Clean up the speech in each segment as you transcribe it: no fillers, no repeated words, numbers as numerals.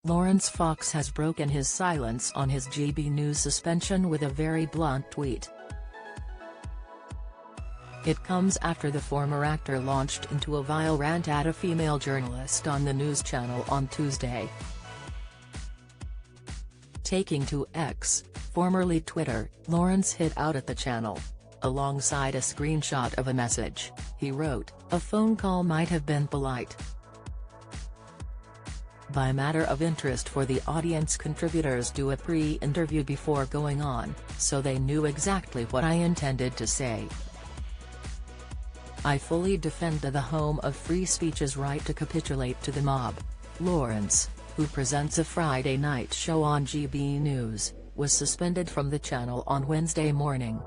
Laurence Fox has broken his silence on his GB News suspension with a very blunt tweet. It comes after the former actor launched into a vile rant at a female journalist on the news channel on Tuesday. Taking to X, formerly Twitter, Laurence hit out at the channel. Alongside a screenshot of a message, he wrote, "A phone call might have been polite. By matter of interest for the audience, contributors do a pre-interview before going on, so they knew exactly what I intended to say. I fully defend the home of free speech's right to capitulate to the mob." Laurence, who presents a Friday night show on GB News, was suspended from the channel on Wednesday morning.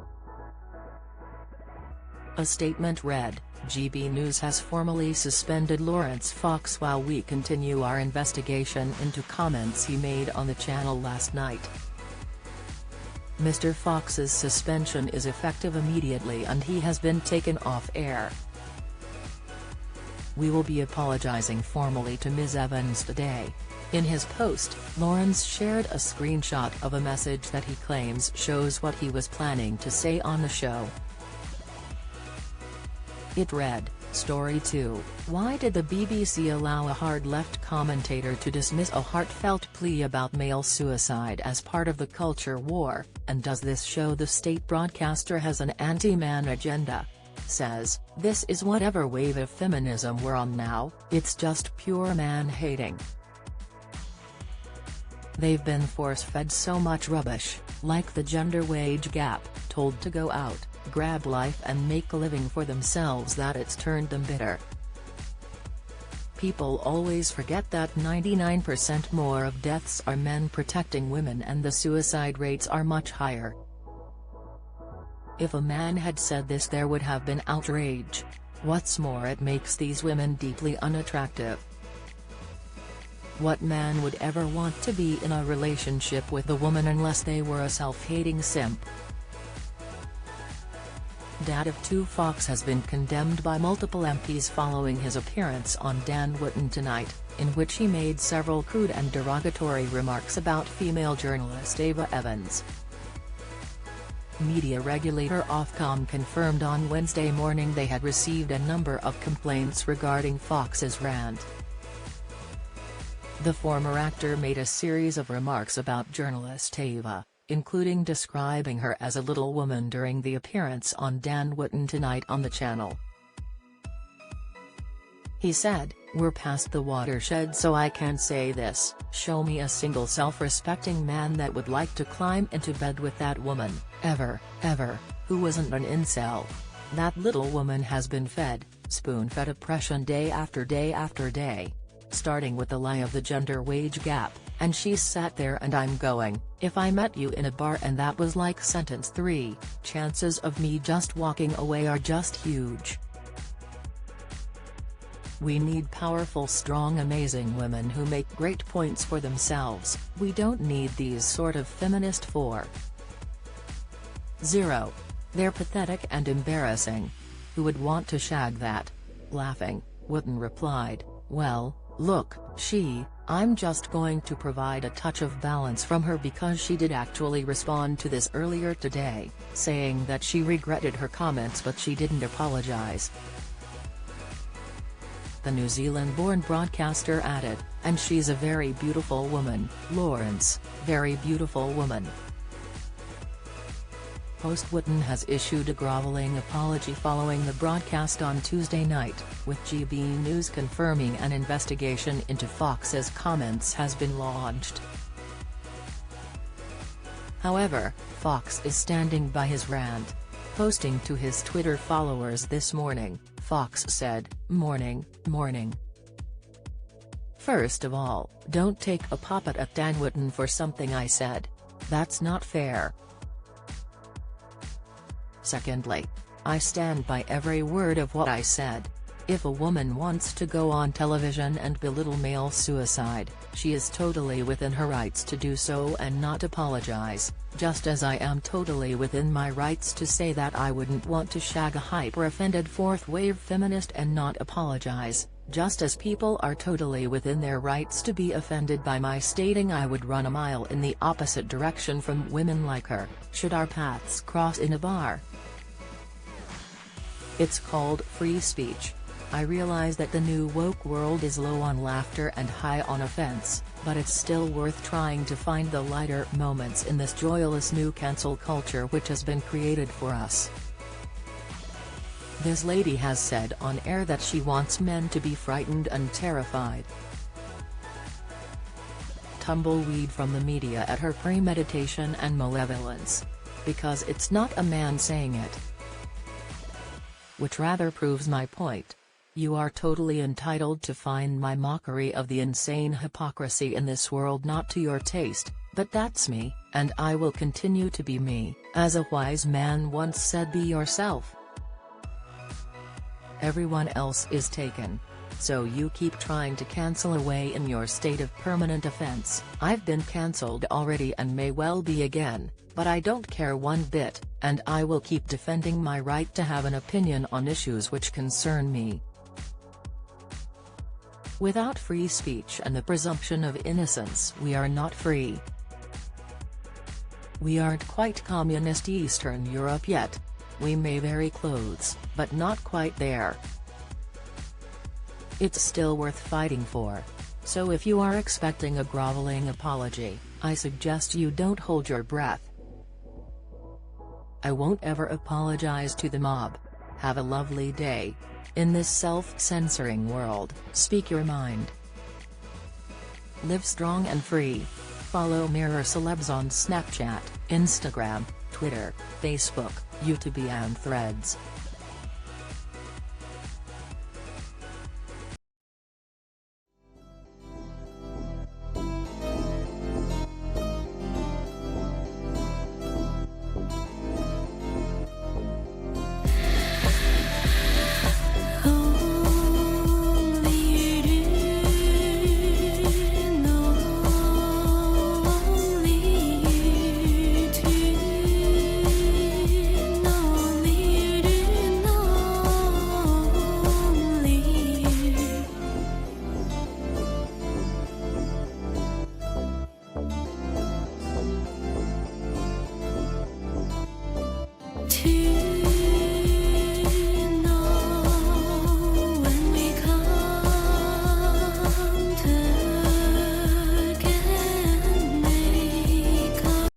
A statement read, "GB News has formally suspended Laurence Fox while we continue our investigation into comments he made on the channel last night. Mr. Fox's suspension is effective immediately and he has been taken off air. We will be apologizing formally to Ms. Evans today." In his post, Laurence shared a screenshot of a message that he claims shows what he was planning to say on the show. It read, "Story 2, why did the BBC allow a hard-left commentator to dismiss a heartfelt plea about male suicide as part of the culture war, and does this show the state broadcaster has an anti-man agenda? Says, this is whatever wave of feminism we're on now, it's just pure man-hating. They've been force-fed so much rubbish, like the gender wage gap, told to go out, grab life and make a living for themselves that it's turned them bitter. People always forget that 99% more of deaths are men protecting women and the suicide rates are much higher. If a man had said this there would have been outrage. What's more, it makes these women deeply unattractive. What man would ever want to be in a relationship with a woman unless they were a self-hating simp?" Dad of two Fox has been condemned by multiple MPs following his appearance on Dan Wootton Tonight, in which he made several crude and derogatory remarks about female journalist Ava Evans. Media regulator Ofcom confirmed on Wednesday morning they had received a number of complaints regarding Fox's rant. The former actor made a series of remarks about journalist Ava, including describing her as a little woman during the appearance on Dan Wootton Tonight on the channel. He said, "We're past the watershed so I can say this, show me a single self-respecting man that would like to climb into bed with that woman, ever, who wasn't an incel. That little woman has been fed, spoon-fed oppression day after day after day. Starting with the lie of the gender wage gap, and she's sat there and I'm going, if I met you in a bar and that was like sentence 3, chances of me just walking away are just huge. We need powerful, strong, amazing women who make great points for themselves. We don't need these sort of feminist 4.0. They're pathetic and embarrassing. Who would want to shag that?" Laughing, Wootton replied, "Well, look, I'm just going to provide a touch of balance from her because she did actually respond to this earlier today, saying that she regretted her comments but she didn't apologize." The New Zealand-born broadcaster added, "And she's a very beautiful woman, Laurence, very beautiful woman." Host Wootton has issued a groveling apology following the broadcast on Tuesday night, with GB News confirming an investigation into Fox's comments has been launched. However, Fox is standing by his rant. Posting to his Twitter followers this morning, Fox said, Morning. First of all, don't take a puppet at Dan Wootton for something I said. That's not fair. Secondly, I stand by every word of what I said. If a woman wants to go on television and belittle male suicide, she is totally within her rights to do so and not apologize, just as I am totally within my rights to say that I wouldn't want to shag a hyper-offended fourth-wave feminist and not apologize. Just as people are totally within their rights to be offended by my stating I would run a mile in the opposite direction from women like her, should our paths cross in a bar. It's called free speech. I realize that the new woke world is low on laughter and high on offense, but it's still worth trying to find the lighter moments in this joyless new cancel culture which has been created for us. This lady has said on air that she wants men to be frightened and terrified. Tumbleweed from the media at her premeditation and malevolence. Because it's not a man saying it. Which rather proves my point. You are totally entitled to find my mockery of the insane hypocrisy in this world not to your taste, but that's me, and I will continue to be me. As a wise man once said, be yourself. Everyone else is taken. So you keep trying to cancel away in your state of permanent offense. I've been cancelled already and may well be again, but I don't care one bit, and I will keep defending my right to have an opinion on issues which concern me. Without free speech and the presumption of innocence, we are not free. We aren't quite communist Eastern Europe yet. We may vary clothes, but not quite there. It's still worth fighting for. So if you are expecting a groveling apology, I suggest you don't hold your breath. I won't ever apologize to the mob. Have a lovely day. In this self-censoring world, speak your mind. Live strong and free. Follow Mirror Celebs on Snapchat, Instagram, Twitter, Facebook, YouTube and Threads. To